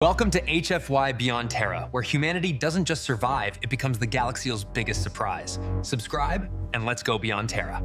Welcome to HFY Beyond Terra, where humanity doesn't just survive, it becomes the galaxy's biggest surprise. Subscribe, and let's go beyond Terra.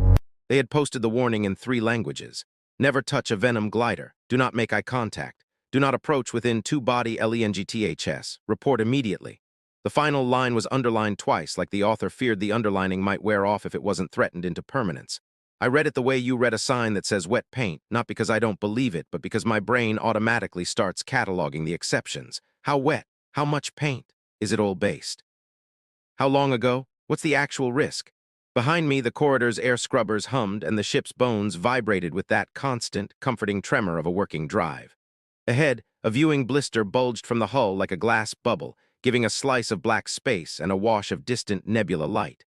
They had posted the warning in 3 languages. Never touch a Venom glider. Do not make eye contact. Do not approach within 2-body LENGTHS. Report immediately. The final line was underlined twice, like the author feared the underlining might wear off if it wasn't threatened into permanence. I read it the way you read a sign that says wet paint, not because I don't believe it, but because my brain automatically starts cataloging the exceptions. How wet? How much paint? Is it oil-based? How long ago? What's the actual risk? Behind me, the corridor's air scrubbers hummed and the ship's bones vibrated with that constant, comforting tremor of a working drive. Ahead, a viewing blister bulged from the hull like a glass bubble, giving a slice of black space and a wash of distant nebula light.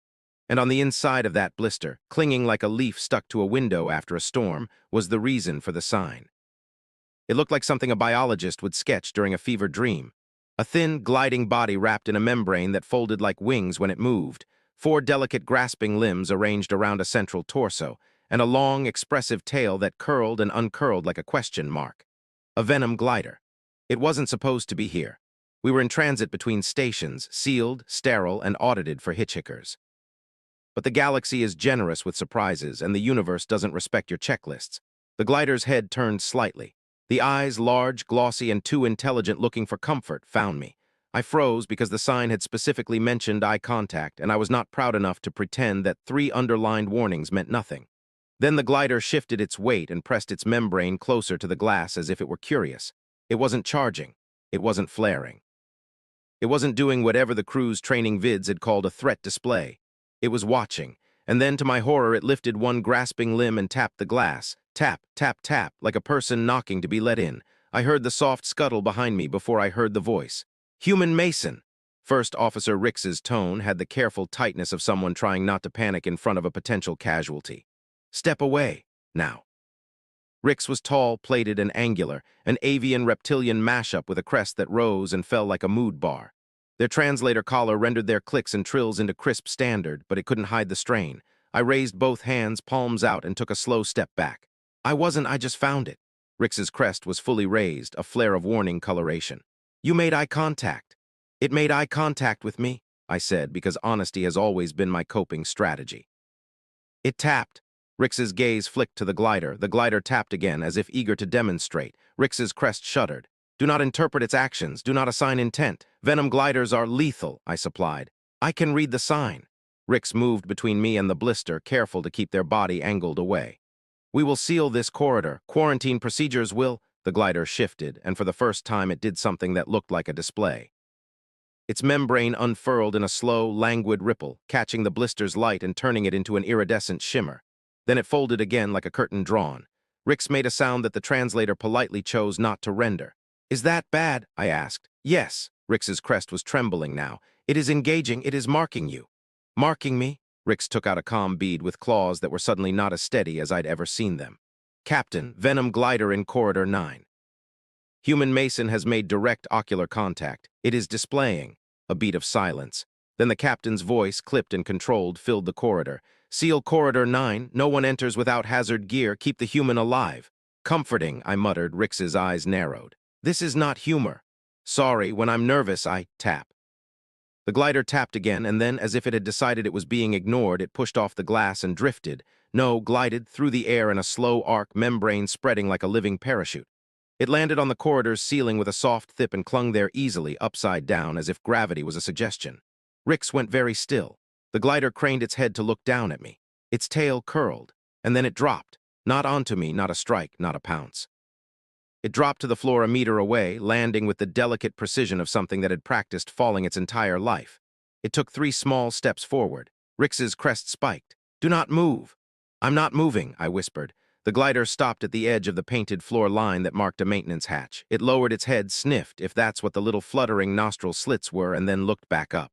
And on the inside of that blister, clinging like a leaf stuck to a window after a storm, was the reason for the sign. It looked like something a biologist would sketch during a fever dream. A thin, gliding body wrapped in a membrane that folded like wings when it moved, 4 delicate grasping limbs arranged around a central torso, and a long, expressive tail that curled and uncurled like a question mark. A Venom glider. It wasn't supposed to be here. We were in transit between stations, sealed, sterile, and audited for hitchhikers. But the galaxy is generous with surprises, and the universe doesn't respect your checklists. The glider's head turned slightly. The eyes, large, glossy, and too intelligent looking for comfort, found me. I froze because the sign had specifically mentioned eye contact, and I was not proud enough to pretend that 3 underlined warnings meant nothing. Then the glider shifted its weight and pressed its membrane closer to the glass as if it were curious. It wasn't charging. It wasn't flaring. It wasn't doing whatever the crew's training vids had called a threat display. It was watching, and then to my horror it lifted one grasping limb and tapped the glass. Tap, tap, tap, like a person knocking to be let in. I heard the soft scuttle behind me before I heard the voice. "Human Mason!" First Officer Rix's tone had the careful tightness of someone trying not to panic in front of a potential casualty. "Step away, now." Rix was tall, plated, and angular, an avian-reptilian mashup with a crest that rose and fell like a mood bar. Their translator collar rendered their clicks and trills into crisp standard, but it couldn't hide the strain. I raised both hands, palms out, and took a slow step back. I just found it. Rix's crest was fully raised, a flare of warning coloration. "You made eye contact." "It made eye contact with me," I said, because honesty has always been my coping strategy. "It tapped." Rix's gaze flicked to the glider. The glider tapped again, as if eager to demonstrate. Rix's crest shuddered. "Do not interpret its actions. Do not assign intent. Venom gliders are lethal," I supplied. "I can read the sign." Rix moved between me and the blister, careful to keep their body angled away. "We will seal this corridor. Quarantine procedures will—" The glider shifted, and for the first time it did something that looked like a display. Its membrane unfurled in a slow, languid ripple, catching the blister's light and turning it into an iridescent shimmer. Then it folded again like a curtain drawn. Rix made a sound that the translator politely chose not to render. "Is that bad?" I asked. "Yes." Rix's crest was trembling now. "It is engaging. It is marking you." "Marking me?" Rix took out a comm bead with claws that were suddenly not as steady as I'd ever seen them. "Captain, Venom glider in Corridor 9. Human Mason has made direct ocular contact. It is displaying." A beat of silence. Then the captain's voice, clipped and controlled, filled the corridor. "Seal Corridor 9. No one enters without hazard gear. Keep the human alive." "Comforting," I muttered. Rix's eyes narrowed. "This is not humor." "Sorry, when I'm nervous, I tap." The glider tapped again, and then, as if it had decided it was being ignored, it pushed off the glass and drifted. No, glided through the air in a slow arc, membrane spreading like a living parachute. It landed on the corridor's ceiling with a soft thip and clung there easily, upside down, as if gravity was a suggestion. Rix went very still. The glider craned its head to look down at me. Its tail curled, and then it dropped. Not onto me, not a strike, not a pounce. It dropped to the floor a meter away, landing with the delicate precision of something that had practiced falling its entire life. It took 3 small steps forward. Rix's crest spiked. "Do not move." "I'm not moving," I whispered. The glider stopped at the edge of the painted floor line that marked a maintenance hatch. It lowered its head, sniffed, if that's what the little fluttering nostril slits were, and then looked back up.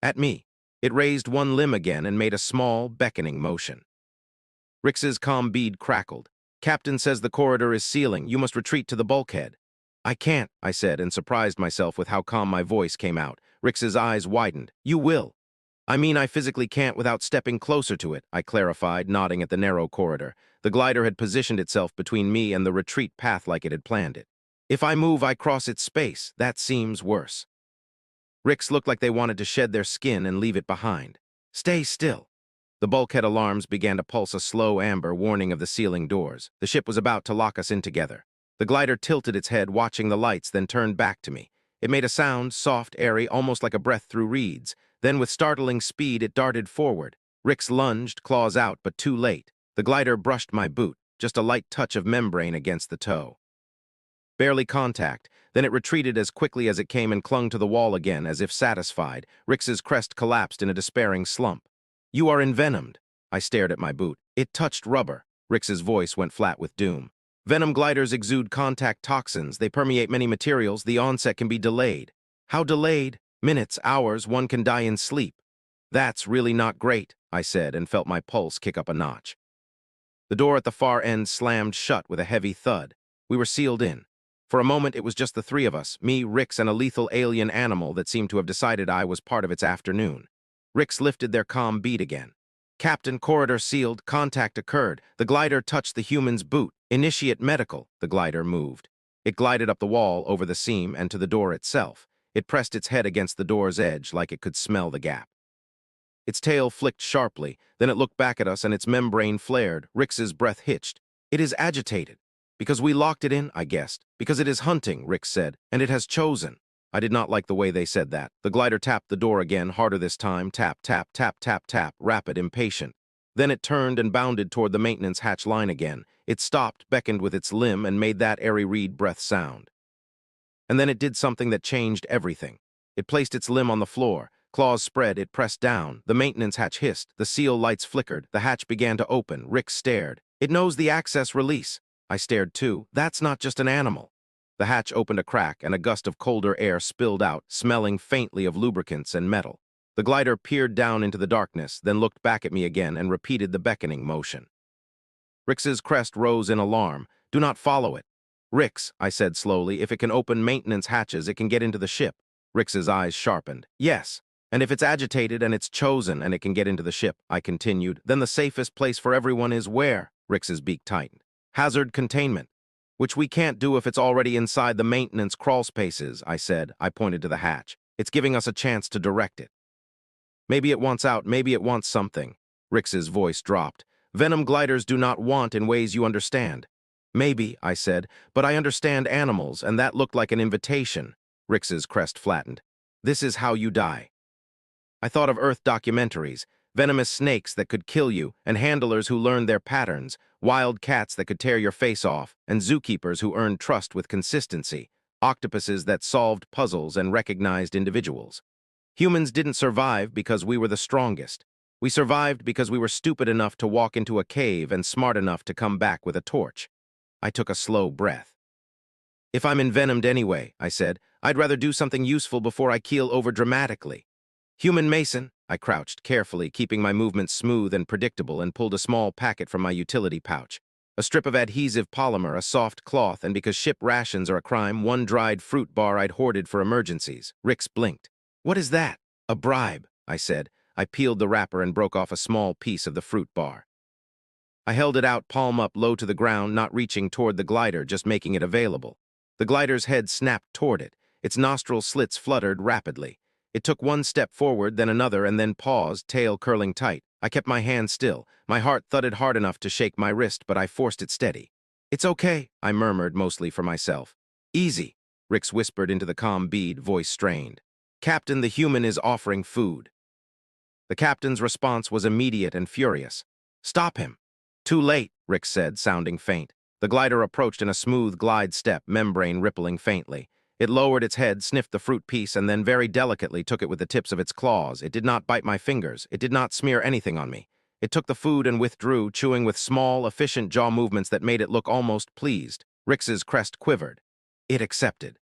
At me. It raised one limb again and made a small, beckoning motion. Rix's comm bead crackled. "Captain says the corridor is sealing. You must retreat to the bulkhead." "I can't," I said, and surprised myself with how calm my voice came out. Rix's eyes widened. "You will." "I mean I physically can't without stepping closer to it," I clarified, nodding at the narrow corridor. The glider had positioned itself between me and the retreat path like it had planned it. If I move, I cross its space. That seems worse. Ricks looked like they wanted to shed their skin and leave it behind. Stay still. The bulkhead alarms began to pulse a slow amber warning of the sealing doors. The ship was about to lock us in together. The glider tilted its head, watching the lights, then turned back to me. It made a sound, soft, airy, almost like a breath through reeds. Then, with startling speed, it darted forward. Ricks lunged, claws out, but too late. The glider brushed my boot, just a light touch of membrane against the toe. Barely contact, then it retreated as quickly as it came and clung to the wall again, as if satisfied. Ricks's crest collapsed in a despairing slump. You are envenomed. I stared at my boot. It touched rubber. Ricks's voice went flat with doom. Venom gliders exude contact toxins. They permeate many materials. The onset can be delayed. How delayed? Minutes, hours, one can die in sleep. That's really not great, I said, and felt my pulse kick up a notch. The door at the far end slammed shut with a heavy thud. We were sealed in. For a moment, it was just the three of us, me, Ricks, and a lethal alien animal that seemed to have decided I was part of its afternoon. Ricks lifted their calm beat again. Captain, corridor sealed, contact occurred. The glider touched the human's boot. Initiate medical. The glider moved. It glided up the wall, over the seam, and to the door itself. It pressed its head against the door's edge like it could smell the gap. Its tail flicked sharply, then it looked back at us and its membrane flared. Ricks's breath hitched. It is agitated. Because we locked it in, I guessed. Because it is hunting, Ricks said, and it has chosen. I did not like the way they said that. The glider tapped the door again, harder this time. Tap, tap, tap, tap, tap, rapid, impatient. Then it turned and bounded toward the maintenance hatch line again. It stopped, beckoned with its limb, and made that airy reed breath sound. And then it did something that changed everything. It placed its limb on the floor. Claws spread, it pressed down. The maintenance hatch hissed. The seal lights flickered. The hatch began to open. Ricks stared. It knows the access release. I stared too. That's not just an animal. The hatch opened a crack, and a gust of colder air spilled out, smelling faintly of lubricants and metal. The glider peered down into the darkness, then looked back at me again and repeated the beckoning motion. Ricks's crest rose in alarm. Do not follow it. Ricks, I said slowly, if it can open maintenance hatches, it can get into the ship. Ricks's eyes sharpened. Yes. And if it's agitated and it's chosen and it can get into the ship, I continued, then the safest place for everyone is where? Ricks's beak tightened. Hazard containment. Which we can't do if it's already inside the maintenance crawl spaces, I said. I pointed to the hatch. It's giving us a chance to direct it. Maybe it wants out, maybe it wants something. Ricks's voice dropped. Venom gliders do not want in ways you understand. Maybe, I said, but I understand animals, and that looked like an invitation. Ricks's crest flattened. This is how you die. I thought of Earth documentaries, venomous snakes that could kill you, and handlers who learned their patterns, wild cats that could tear your face off, and zookeepers who earned trust with consistency, octopuses that solved puzzles and recognized individuals. Humans didn't survive because we were the strongest. We survived because we were stupid enough to walk into a cave and smart enough to come back with a torch. I took a slow breath. If I'm envenomed anyway, I said, I'd rather do something useful before I keel over dramatically. Human Mason, I crouched carefully, keeping my movements smooth and predictable, and pulled a small packet from my utility pouch. A strip of adhesive polymer, a soft cloth, and because ship rations are a crime, one dried fruit bar I'd hoarded for emergencies. Ricks blinked. What is that? A bribe, I said. I peeled the wrapper and broke off a small piece of the fruit bar. I held it out, palm up, low to the ground, not reaching toward the glider, just making it available. The glider's head snapped toward it. Its nostril slits fluttered rapidly. It took one step forward, then another, and then paused, tail curling tight. I kept my hand still. My heart thudded hard enough to shake my wrist, but I forced it steady. It's okay, I murmured, mostly for myself. Easy, Ricks whispered into the calm bead, voice strained. Captain, the human is offering food. The captain's response was immediate and furious. Stop him. Too late, Ricks said, sounding faint. The glider approached in a smooth glide step, membrane rippling faintly. It lowered its head, sniffed the fruit piece, and then very delicately took it with the tips of its claws. It did not bite my fingers. It did not smear anything on me. It took the food and withdrew, chewing with small, efficient jaw movements that made it look almost pleased. Ricks's crest quivered. It accepted.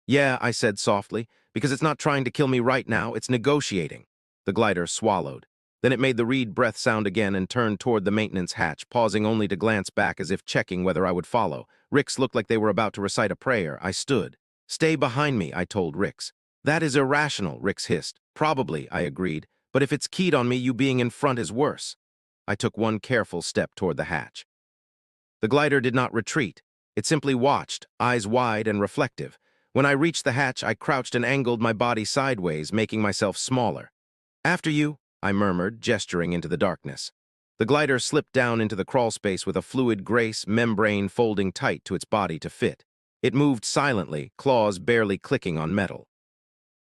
Yeah, I said softly, because it's not trying to kill me right now, it's negotiating. The glider swallowed. Then it made the reed breath sound again and turned toward the maintenance hatch, pausing only to glance back as if checking whether I would follow. Ricks looked like they were about to recite a prayer. I stood. Stay behind me, I told Ricks. That is irrational, Ricks hissed. Probably, I agreed, but if it's keyed on me, you being in front is worse. I took one careful step toward the hatch. The glider did not retreat. It simply watched, eyes wide and reflective. When I reached the hatch, I crouched and angled my body sideways, making myself smaller. "After you," I murmured, gesturing into the darkness. The glider slipped down into the crawl space with a fluid grace, membrane folding tight to its body to fit. It moved silently, claws barely clicking on metal.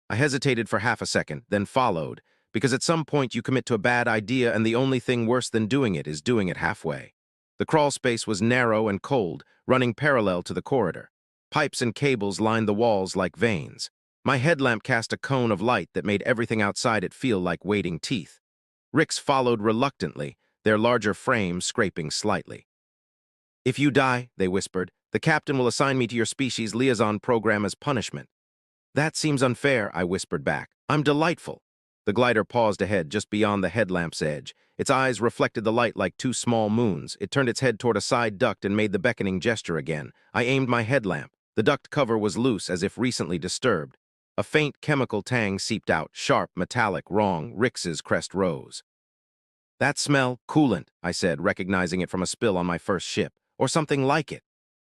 I hesitated for half a second, then followed, because at some point you commit to a bad idea and the only thing worse than doing it is doing it halfway. The crawl space was narrow and cold, running parallel to the corridor. Pipes and cables lined the walls like veins. My headlamp cast a cone of light that made everything outside it feel like waiting teeth. Ricks followed reluctantly, their larger frames scraping slightly. "If you die," they whispered, "the captain will assign me to your species liaison program as punishment." "That seems unfair," I whispered back. "I'm delightful." The glider paused ahead, just beyond the headlamp's edge. Its eyes reflected the light like two small moons. It turned its head toward a side duct and made the beckoning gesture again. I aimed my headlamp. The duct cover was loose, as if recently disturbed. A faint chemical tang seeped out, sharp, metallic, wrong. Rix's crest rose. "That smell, coolant," I said, recognizing it from a spill on my first ship. "Or something like it."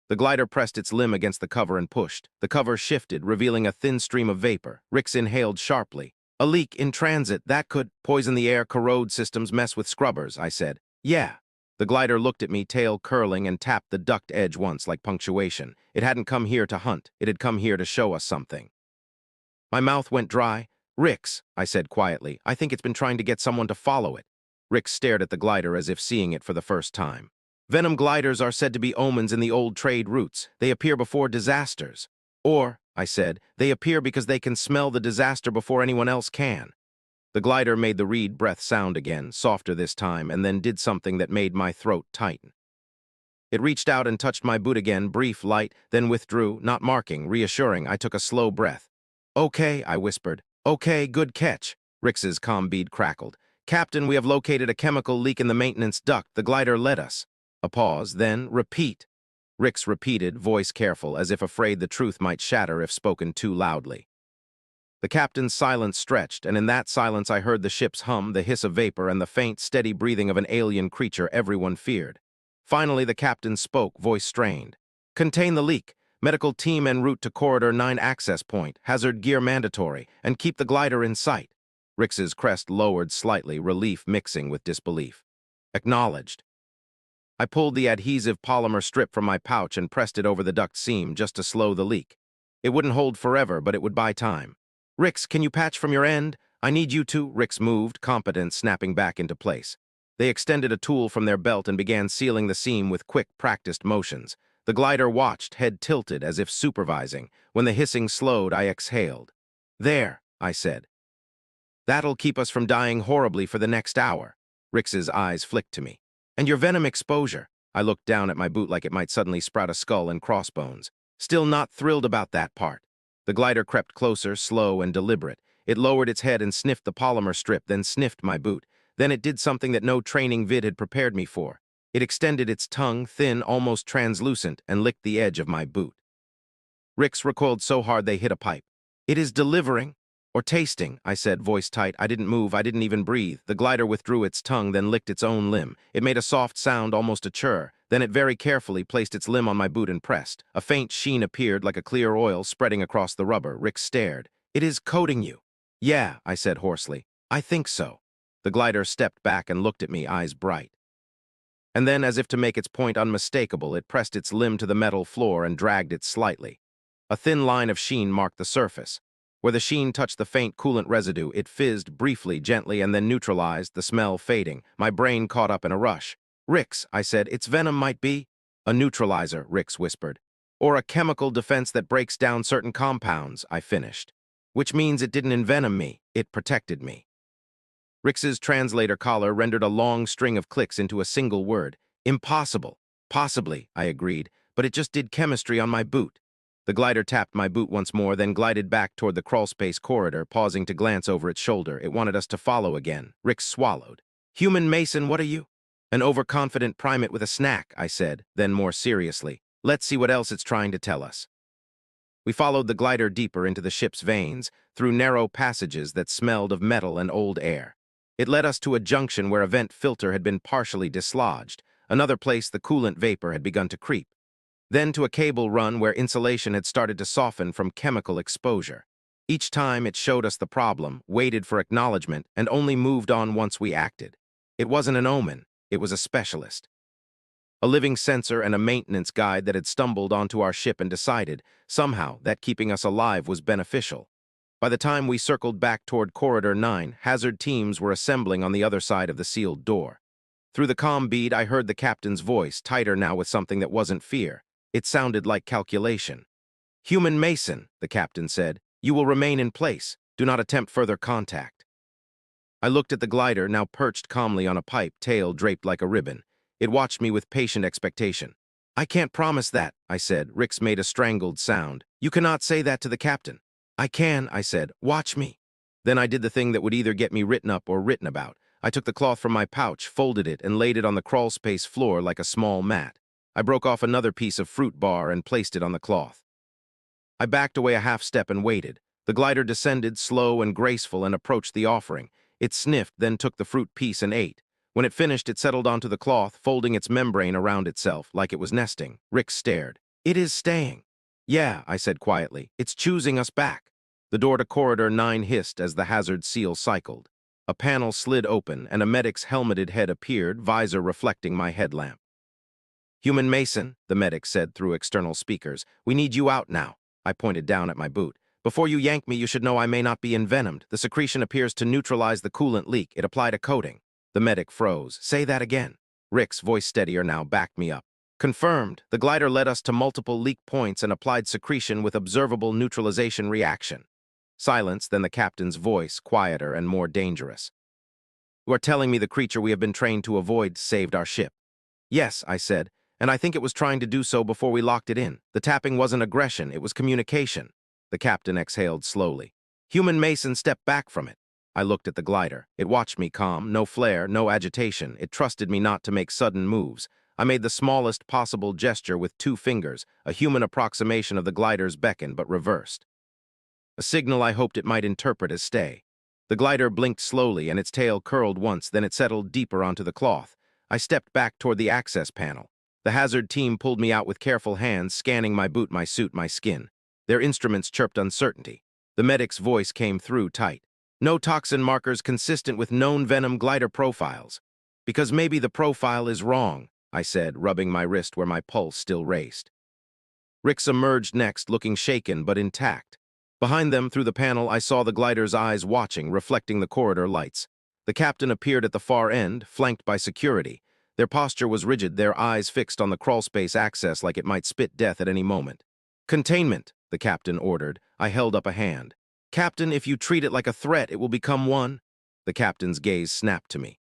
The glider pressed its limb against the cover and pushed. The cover shifted, revealing a thin stream of vapor. Rix inhaled sharply. "A leak in transit, that could poison the air, corrode systems, mess with scrubbers," I said. "Yeah." The glider looked at me, tail curling, and tapped the duct edge once, like punctuation. It hadn't come here to hunt. It had come here to show us something. My mouth went dry. "Rix," I said quietly, "I think it's been trying to get someone to follow it." Rix stared at the glider as if seeing it for the first time. "Venom gliders are said to be omens in the old trade routes. They appear before disasters." "Or," I said, "they appear because they can smell the disaster before anyone else can." The glider made the reed breath sound again, softer this time, and then did something that made my throat tighten. It reached out and touched my boot again, brief, light, then withdrew, not marking, reassuring. I took a slow breath. "Okay," I whispered. "Okay, good catch." Rix's comm bead crackled. "Captain, we have located a chemical leak in the maintenance duct. The glider led us." A pause, then, "Repeat." Rix repeated, voice careful, as if afraid the truth might shatter if spoken too loudly. The captain's silence stretched, and in that silence I heard the ship's hum, the hiss of vapor, and the faint, steady breathing of an alien creature everyone feared. Finally, the captain spoke, voice strained. "Contain the leak. Medical team en route to Corridor 9 access point. Hazard gear mandatory. And keep the glider in sight." Rix's crest lowered slightly, relief mixing with disbelief. "Acknowledged." I pulled the adhesive polymer strip from my pouch and pressed it over the duct seam just to slow the leak. It wouldn't hold forever, but it would buy time. "Rix, can you patch from your end? I need you to." Rix moved, competent, snapping back into place. They extended a tool from their belt and began sealing the seam with quick, practiced motions. The glider watched, head tilted, as if supervising. When the hissing slowed, I exhaled. "There," I said. "That'll keep us from dying horribly for the next hour." Rix's eyes flicked to me. "And your venom exposure." I looked down at my boot like it might suddenly sprout a skull and crossbones. Still not thrilled about that part. The glider crept closer, slow and deliberate. It lowered its head and sniffed the polymer strip, then sniffed my boot. Then it did something that no training vid had prepared me for. It extended its tongue, thin, almost translucent, and licked the edge of my boot. Rix recoiled so hard they hit a pipe. "It is delivering." "Or tasting," I said, voice tight. I didn't move, I didn't even breathe. The glider withdrew its tongue, then licked its own limb. It made a soft sound, almost a churr. Then it very carefully placed its limb on my boot and pressed. A faint sheen appeared, like a clear oil, spreading across the rubber. Rix stared. "It is coating you." "Yeah," I said hoarsely. "I think so." The glider stepped back and looked at me, eyes bright. And then, as if to make its point unmistakable, it pressed its limb to the metal floor and dragged it slightly. A thin line of sheen marked the surface. Where the sheen touched the faint coolant residue, it fizzed briefly, gently, and then neutralized, the smell fading. My brain caught up in a rush. "Rix," I said, "its venom might be—" "A neutralizer," Rix whispered. "Or a chemical defense that breaks down certain compounds," I finished. "Which means it didn't envenom me, it protected me." Rix's translator collar rendered a long string of clicks into a single word. "Impossible." "Possibly," I agreed, "but it just did chemistry on my boot." The glider tapped my boot once more, then glided back toward the crawlspace corridor, pausing to glance over its shoulder. It wanted us to follow again. Rix swallowed. "Human Mason, what are you?" "An overconfident primate with a snack," I said, then more seriously. "Let's see what else it's trying to tell us." We followed the glider deeper into the ship's veins, through narrow passages that smelled of metal and old air. It led us to a junction where a vent filter had been partially dislodged, another place the coolant vapor had begun to creep. then to a cable run where insulation had started to soften from chemical exposure. Each time it showed us the problem, waited for acknowledgement, and only moved on once we acted. It wasn't an omen, it was a specialist. A living sensor and a maintenance guide that had stumbled onto our ship and decided, somehow, that keeping us alive was beneficial. By the time we circled back toward Corridor 9, hazard teams were assembling on the other side of the sealed door. Through the comm bead, I heard the captain's voice, tighter now with something that wasn't fear. It sounded like calculation. "Human Mason," the captain said, "you will remain in place. Do not attempt further contact." I looked at the glider, now perched calmly on a pipe, tail draped like a ribbon. It watched me with patient expectation. "I can't promise that," I said. Rix made a strangled sound. "You cannot say that to the captain." "I can," I said. "Watch me." Then I did the thing that would either get me written up or written about. I took the cloth from my pouch, folded it, and laid it on the crawlspace floor like a small mat. I broke off another piece of fruit bar and placed it on the cloth. I backed away a half step and waited. The glider descended, slow and graceful, and approached the offering. It sniffed, then took the fruit piece and ate. When it finished, it settled onto the cloth, folding its membrane around itself, like it was nesting. Rix stared. "It is staying." "Yeah," I said quietly. "It's choosing us back." The door to Corridor 9 hissed as the hazard seal cycled. A panel slid open, and a medic's helmeted head appeared, visor reflecting my headlamp. "Human Mason," the medic said through external speakers, "we need you out now." I pointed down at my boot. "Before you yank me, you should know I may not be envenomed. The secretion appears to neutralize the coolant leak. It applied a coating." The medic froze. "Say that again." Rick's, voice steadier now, backed me up. "Confirmed. The glider led us to multiple leak points and applied secretion with observable neutralization reaction." Silence, then the captain's voice, quieter and more dangerous. "You are telling me the creature we have been trained to avoid saved our ship?" "Yes," I said, "and I think it was trying to do so before we locked it in. The tapping wasn't aggression, it was communication." The captain exhaled slowly. "Human Mason stepped back from it." I looked at the glider. It watched me calm, no flare, no agitation. It trusted me not to make sudden moves. I made the smallest possible gesture with 2 fingers, a human approximation of the glider's beckon, but reversed. A signal I hoped it might interpret as stay. The glider blinked slowly, and its tail curled once, then it settled deeper onto the cloth. I stepped back toward the access panel. The hazard team pulled me out with careful hands, scanning my boot, my suit, my skin. Their instruments chirped uncertainty. The medic's voice came through tight. "No toxin markers consistent with known Venom glider profiles." "Because maybe the profile is wrong," I said, rubbing my wrist where my pulse still raced. Rix emerged next, looking shaken but intact. Behind them, through the panel, I saw the glider's eyes watching, reflecting the corridor lights. The captain appeared at the far end, flanked by security. Their posture was rigid, their eyes fixed on the crawlspace access like it might spit death at any moment. "Containment," the captain ordered. I held up a hand. "Captain, if you treat it like a threat, it will become one." The captain's gaze snapped to me.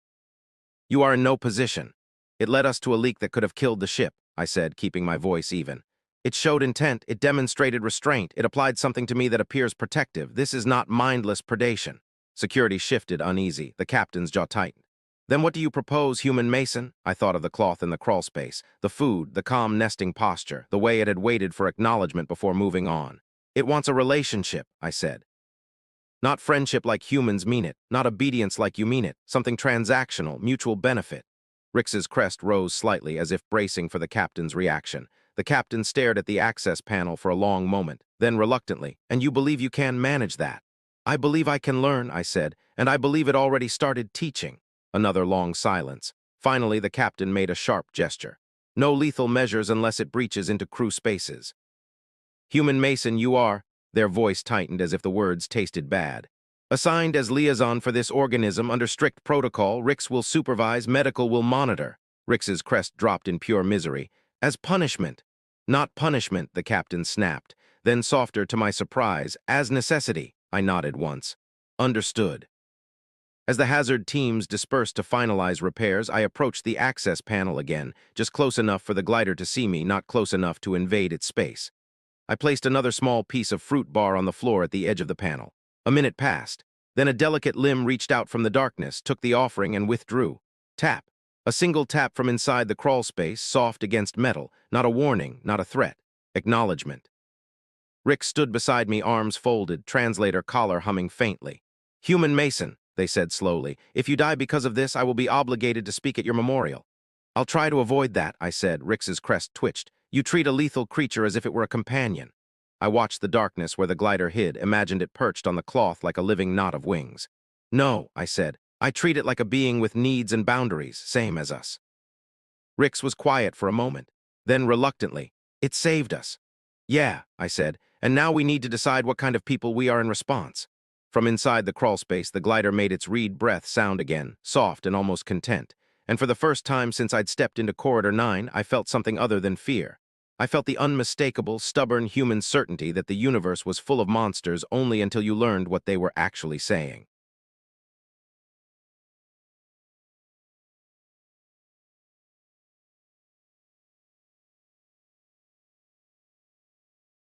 "You are in no position." "It led us to a leak that could have killed the ship," I said, keeping my voice even. "It showed intent, it demonstrated restraint, it applied something to me that appears protective. This is not mindless predation." Security shifted, uneasy. The captain's jaw tightened. "Then what do you propose, Human Mason?" I thought of the cloth in the crawlspace, the food, the calm nesting posture, the way it had waited for acknowledgement before moving on. "It wants a relationship," I said. "Not friendship like humans mean it, not obedience like you mean it, something transactional, mutual benefit." Rix's crest rose slightly as if bracing for the captain's reaction. The captain stared at the access panel for a long moment, then reluctantly, "And you believe you can manage that?" "I believe I can learn," I said, "and I believe it already started teaching." Another long silence. Finally, the captain made a sharp gesture. "No lethal measures unless it breaches into crew spaces." "Human Mason, you are—" Their voice tightened as if the words tasted bad. "Assigned as liaison for this organism under strict protocol. Rix will supervise, medical will monitor." Rix's crest dropped in pure misery. "As punishment." "Not punishment," the captain snapped. Then softer to my surprise, "As necessity." I nodded once. "Understood." As the hazard teams dispersed to finalize repairs, I approached the access panel again, just close enough for the glider to see me, not close enough to invade its space. I placed another small piece of fruit bar on the floor at the edge of the panel. A minute passed. Then a delicate limb reached out from the darkness, took the offering, and withdrew. Tap. A single tap from inside the crawl space, soft against metal. Not a warning, not a threat. Acknowledgement. Rick stood beside me, arms folded, translator collar humming faintly. "Human Mason," they said slowly. "If you die because of this, I will be obligated to speak at your memorial." "I'll try to avoid that," I said. Rix's crest twitched. You treat a lethal creature as if it were a companion. I watched the darkness where the glider hid, imagined it perched on the cloth like a living knot of wings. No, I said. I treat it like a being with needs and boundaries, same as us. Rix was quiet for a moment. Then, reluctantly, it saved us. Yeah, I said, and now we need to decide what kind of people we are in response. From inside the crawlspace, the glider made its reed breath sound again, soft and almost content. And for the first time since I'd stepped into Corridor 9, I felt something other than fear. I felt the unmistakable, stubborn human certainty that the universe was full of monsters only until you learned what they were actually saying.